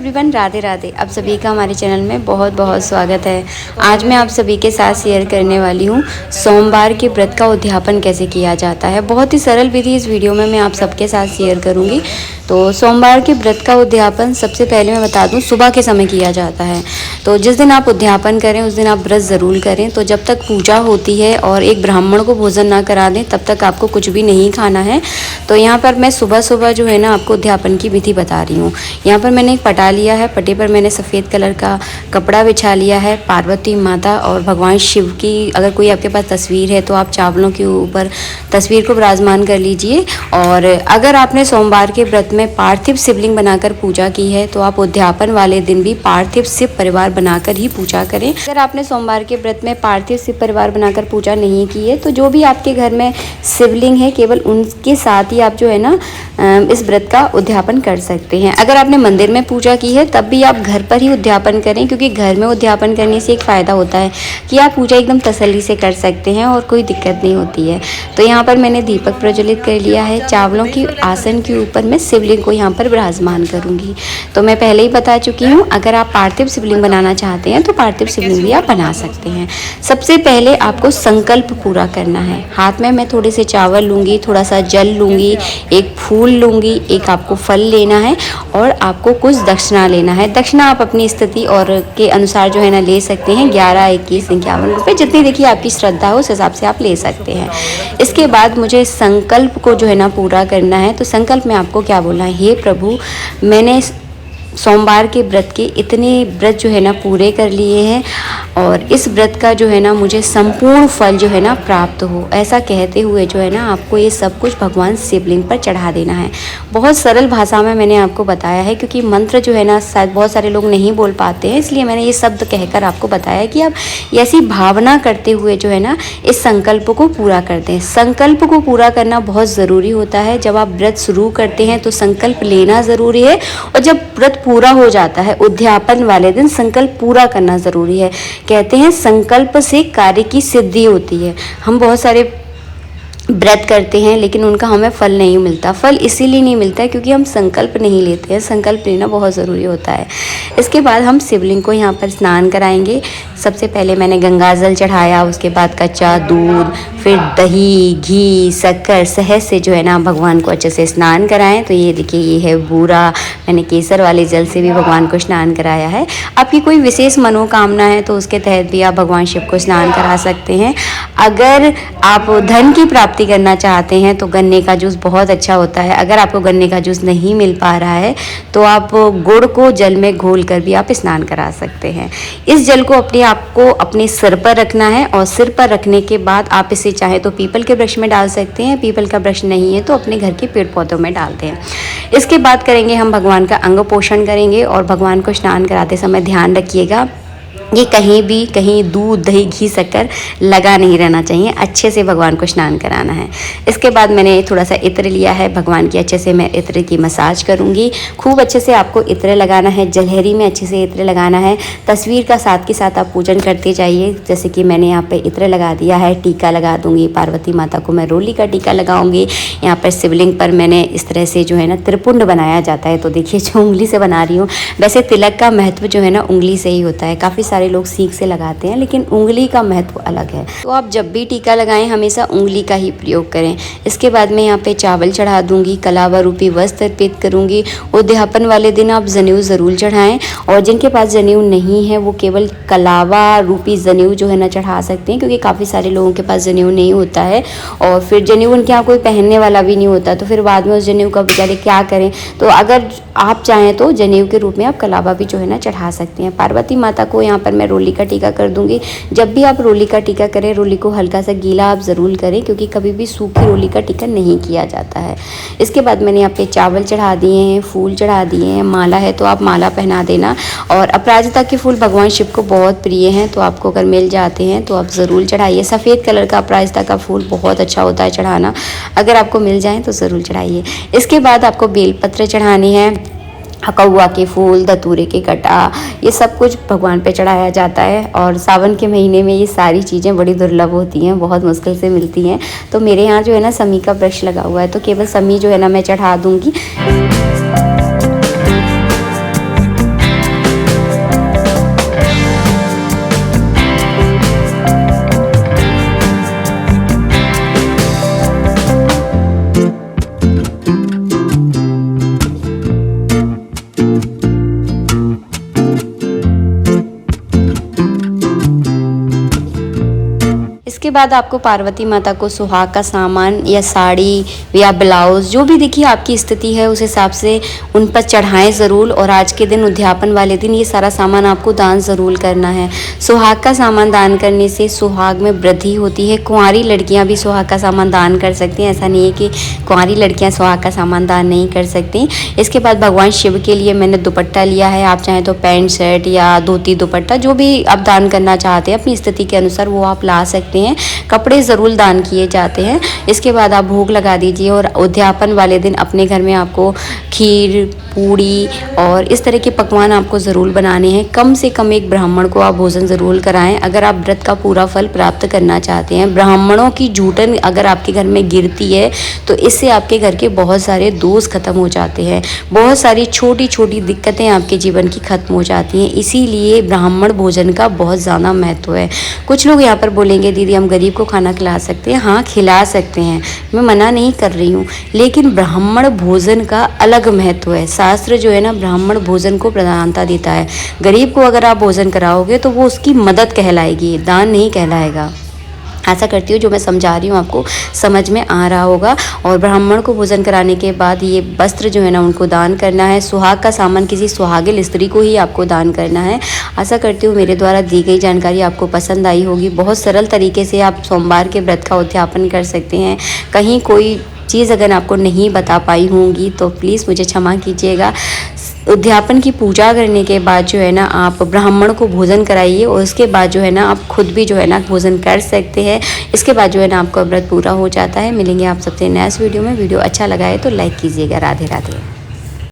Everyone, Radhe Radhe. आप सभी का हमारे चैनल में बहुत बहुत स्वागत है। आज मैं आप सभी के साथ शेयर करने वाली हूँ सोमवार के व्रत का उद्यापन कैसे किया जाता है। बहुत ही सरल विधि इस वीडियो में मैं आप सबके साथ शेयर करूँगी। तो सोमवार के व्रत का उद्यापन सबसे पहले मैं बता दूं सुबह के समय किया जाता है। तो जिस दिन आप उद्यापन करें उस दिन आप व्रत ज़रूर करें। तो जब तक पूजा होती है और एक ब्राह्मण को भोजन ना करा दें तब तक आपको कुछ भी नहीं खाना है। तो यहाँ पर मैं सुबह सुबह जो है ना आपको उद्यापन की विधि बता रही हूँ। यहाँ पर मैंने एक पटा लिया है, पटे पर मैंने सफ़ेद कलर का कपड़ा बिछा लिया है। पार्वती माता और भगवान शिव की अगर कोई आपके पास तस्वीर है तो आप चावलों के ऊपर तस्वीर को विराजमान कर लीजिए। और अगर आपने सोमवार के व्रत में पार्थिव शिवलिंग बनाकर पूजा की है तो आप उद्यापन वाले दिन भी पार्थिव शिव परिवार बनाकर ही पूजा करें। अगर आपने सोमवार के व्रत में पार्थिव शिव परिवार बनाकर पूजा नहीं की है तो जो भी आपके घर में शिवलिंग है केवल उनके साथ ही आप जो है ना इस व्रत का उद्यापन कर सकते हैं। अगर आपने मंदिर में पूजा की है तब भी आप घर पर ही उद्यापन करें, क्योंकि घर में उद्यापन करने से एक फ़ायदा होता है कि आप पूजा एकदम तसल्ली से कर सकते हैं और कोई दिक्कत नहीं होती है। तो यहाँ पर मैंने दीपक प्रज्वलित कर लिया है। चावलों की आसन के ऊपर मैं शिवलिंग को यहाँ पर विराजमान करूँगी। तो मैं पहले ही बता चुकी हूँ, अगर आप पार्थिव शिवलिंग बनाना चाहते हैं तो पार्थिव शिवलिंग भी आप बना सकते हैं। सबसे पहले आपको संकल्प पूरा करना है। हाथ में मैं थोड़े से चावल लूँगी, थोड़ा सा जल लूँगी, एक फूल लूँगी, एक आपको फल लेना है और आपको कुछ दक्षिणा लेना है। दक्षिणा आप अपनी स्थिति और के अनुसार जो है ना ले सकते हैं। 11, 21, 51 रुपये, जितनी देखिए आपकी श्रद्धा हो उस हिसाब से आप ले सकते हैं। इसके बाद मुझे संकल्प को जो है ना पूरा करना है। तो संकल्प में आपको क्या बोलना है, हे प्रभु मैंने सोमवार के व्रत के इतने व्रत जो है ना पूरे कर लिए हैं और इस व्रत का जो है ना मुझे संपूर्ण फल जो है ना प्राप्त हो, ऐसा कहते हुए जो है ना आपको ये सब कुछ भगवान शिवलिंग पर चढ़ा देना है। बहुत सरल भाषा में मैंने आपको बताया है, क्योंकि मंत्र जो है ना शायद बहुत सारे लोग नहीं बोल पाते हैं, इसलिए मैंने ये शब्द कहकर आपको बताया कि आप ऐसी भावना करते हुए जो है ना इस संकल्प को पूरा करते हैं। संकल्प को पूरा करना बहुत ज़रूरी होता है। जब आप व्रत शुरू करते हैं तो संकल्प लेना ज़रूरी है और जब व्रत पूरा हो जाता है उद्यापन वाले दिन संकल्प पूरा करना ज़रूरी है। कहते हैं संकल्प से कार्य की सिद्धि होती है। हम बहुत सारे व्रत करते हैं लेकिन उनका हमें फल नहीं मिलता। फल इसीलिए नहीं मिलता है क्योंकि हम संकल्प नहीं लेते हैं। संकल्प लेना बहुत ज़रूरी होता है। इसके बाद हम शिवलिंग को यहाँ पर स्नान कराएंगे। सबसे पहले मैंने गंगा जल चढ़ाया, उसके बाद कच्चा दूध, फिर दही, घी, शक्कर, शहद से जो है ना भगवान को अच्छे से स्नान कराएं। तो ये देखिए ये है बूरा, मैंने केसर वाले जल से भी भगवान को स्नान कराया है। आपकी कोई विशेष मनोकामना है तो उसके तहत भी आप भगवान शिव को स्नान करा सकते हैं। अगर आप धन की प्राप्ति करना चाहते हैं तो गन्ने का जूस बहुत अच्छा होता है। अगर आपको गन्ने का जूस नहीं मिल पा रहा है तो आप गुड़ को जल में घोल कर भी आप स्नान करा सकते हैं। इस जल को आपको अपने सिर पर रखना है और सिर पर रखने के बाद आप इसे चाहे तो पीपल के वृक्ष में डाल सकते हैं। पीपल का वृक्ष नहीं है तो अपने घर के पेड़ पौधों में डालते हैं। इसके बाद करेंगे हम भगवान का अंग पोषण करेंगे और भगवान को स्नान कराते समय ध्यान रखिएगा ये कहीं दूध, दही, घी, शक्कर लगा नहीं रहना चाहिए। अच्छे से भगवान को स्नान कराना है। इसके बाद मैंने थोड़ा सा इत्र लिया है। भगवान की अच्छे से मैं इत्र की मसाज करूँगी। खूब अच्छे से आपको इत्र लगाना है, जलहरी में अच्छे से इत्र लगाना है। तस्वीर का साथ के साथ आप पूजन करते जाइए। जैसे कि मैंने यहाँ पे इत्र लगा दिया है, टीका लगा दूँगी। पार्वती माता को मैं रोली का टीका लगाऊँगी। यहाँ पर शिवलिंग पर मैंने इस तरह से जो है ना त्रिपुंड बनाया जाता है। तो देखिए जो उंगली से बना रही हूँ। वैसे तिलक का महत्व जो है ना उंगली से ही होता है। काफ़ी सारे लोग सीख से लगाते हैं लेकिन उंगली का महत्व अलग है। तो आप जब भी टीका लगाएं हमेशा उंगली का ही प्रयोग करें। इसके बाद मैं यहाँ पे चावल चढ़ा दूंगी, कलावा रूपी वस्त्र अर्पित करूंगी। उद्यापन वाले दिन आप जनेऊ ज़रूर चढ़ाएं और जिनके पास जनेऊ नहीं है वो केवल कलावा रूपी जनेऊ जो है ना चढ़ा सकते हैं, क्योंकि काफ़ी सारे लोगों के पास जनेऊ नहीं होता है और फिर जनेऊ उनके यहाँ कोई पहनने वाला भी नहीं होता। तो फिर बाद में उस जनेऊ का बेचारे क्या करें। तो अगर आप चाहें तो जनेऊ के रूप में आप कलावा भी जो है ना चढ़ा सकते हैं। पार्वती माता को यहाँ पर मैं रोली का टीका कर दूंगी। जब भी आप रोली का टीका करें रोली को हल्का सा गीला आप ज़रूर करें, क्योंकि कभी भी सूखी रोली का टीका नहीं किया जाता है। इसके बाद मैंने यहाँ पे चावल चढ़ा दिए हैं, फूल चढ़ा दिए हैं। माला है तो आप माला पहना देना। और अपराजिता के फूल भगवान शिव को बहुत प्रिय हैं, तो आपको अगर मिल जाते हैं तो आप ज़रूर चढ़ाइए। सफ़ेद कलर का अपराजिता का फूल बहुत अच्छा होता है चढ़ाना, अगर आपको मिल जाए तो ज़रूर चढ़ाइए। इसके बाद आपको बेलपत्र चढ़ानी है। कौआ के फूल, धतूरे के कटा, ये सब कुछ भगवान पे चढ़ाया जाता है। और सावन के महीने में ये सारी चीज़ें बड़ी दुर्लभ होती हैं, बहुत मुश्किल से मिलती हैं। तो मेरे यहाँ जो है ना समी का वृक्ष लगा हुआ है, तो केवल समी जो है ना मैं चढ़ा दूँगी। बाद आपको पार्वती माता को सुहाग का सामान या साड़ी या ब्लाउज जो भी देखिए आपकी स्थिति है उस हिसाब से उन पर चढ़ाएं ज़रूर। और आज के दिन उद्यापन वाले दिन ये सारा सामान आपको दान ज़रूर करना है। सुहाग का सामान दान करने से सुहाग में वृद्धि होती है। कुंवारी लड़कियां भी सुहाग का सामान दान कर सकती हैं, ऐसा नहीं है कि कुंवारी लड़कियां सुहाग का सामान दान नहीं कर सकती। इसके बाद भगवान शिव के लिए मैंने दुपट्टा लिया है। आप चाहें तो पैंट शर्ट या धोती दुपट्टा जो भी आप दान करना चाहते हैं अपनी स्थिति के अनुसार वो आप ला सकते हैं। कपड़े ज़रूर दान किए जाते हैं। इसके बाद आप भोग लगा दीजिए और उद्यापन वाले दिन अपने घर में आपको खीर, पूड़ी और इस तरह के पकवान आपको ज़रूर बनाने हैं। कम से कम एक ब्राह्मण को आप भोजन ज़रूर कराएं अगर आप व्रत का पूरा फल प्राप्त करना चाहते हैं। ब्राह्मणों की जूठन अगर आपके घर में गिरती है तो इससे आपके घर के बहुत सारे दोष खत्म हो जाते हैं, बहुत सारी छोटी छोटी दिक्कतें आपके जीवन की खत्म हो जाती हैं। इसीलिए ब्राह्मण भोजन का बहुत ज़्यादा महत्व है। कुछ लोग यहाँ पर बोलेंगे दीदी हम गरीब को खाना खिला सकते हैं। हाँ, खिला सकते हैं, मैं मना नहीं कर रही हूँ, लेकिन ब्राह्मण भोजन का अलग महत्व है। शास्त्र जो है ना ब्राह्मण भोजन को प्रधानता देता है। गरीब को अगर आप भोजन कराओगे तो वो उसकी मदद कहलाएगी, दान नहीं कहलाएगा। ऐसा करती हूँ, जो मैं समझा रही हूँ आपको समझ में आ रहा होगा। और ब्राह्मण को भोजन कराने के बाद ये वस्त्र जो है ना उनको दान करना है। सुहाग का सामान किसी सुहागिन स्त्री को ही आपको दान करना है। आशा करती हूँ मेरे द्वारा दी गई जानकारी आपको पसंद आई होगी। बहुत सरल तरीके से आप सोमवार के व्रत का उद्यापन कर सकते हैं। कहीं कोई चीज़ अगर आपको नहीं बता पाई होंगी तो प्लीज़ मुझे क्षमा कीजिएगा। उद्यापन की पूजा करने के बाद जो है ना आप ब्राह्मण को भोजन कराइए और उसके बाद जो है ना आप खुद भी जो है ना भोजन कर सकते हैं। इसके बाद जो है ना आपका व्रत पूरा हो जाता है। मिलेंगे आप सबसे नेक्स्ट वीडियो में। वीडियो अच्छा लगा है तो लाइक कीजिएगा। राधे राधे।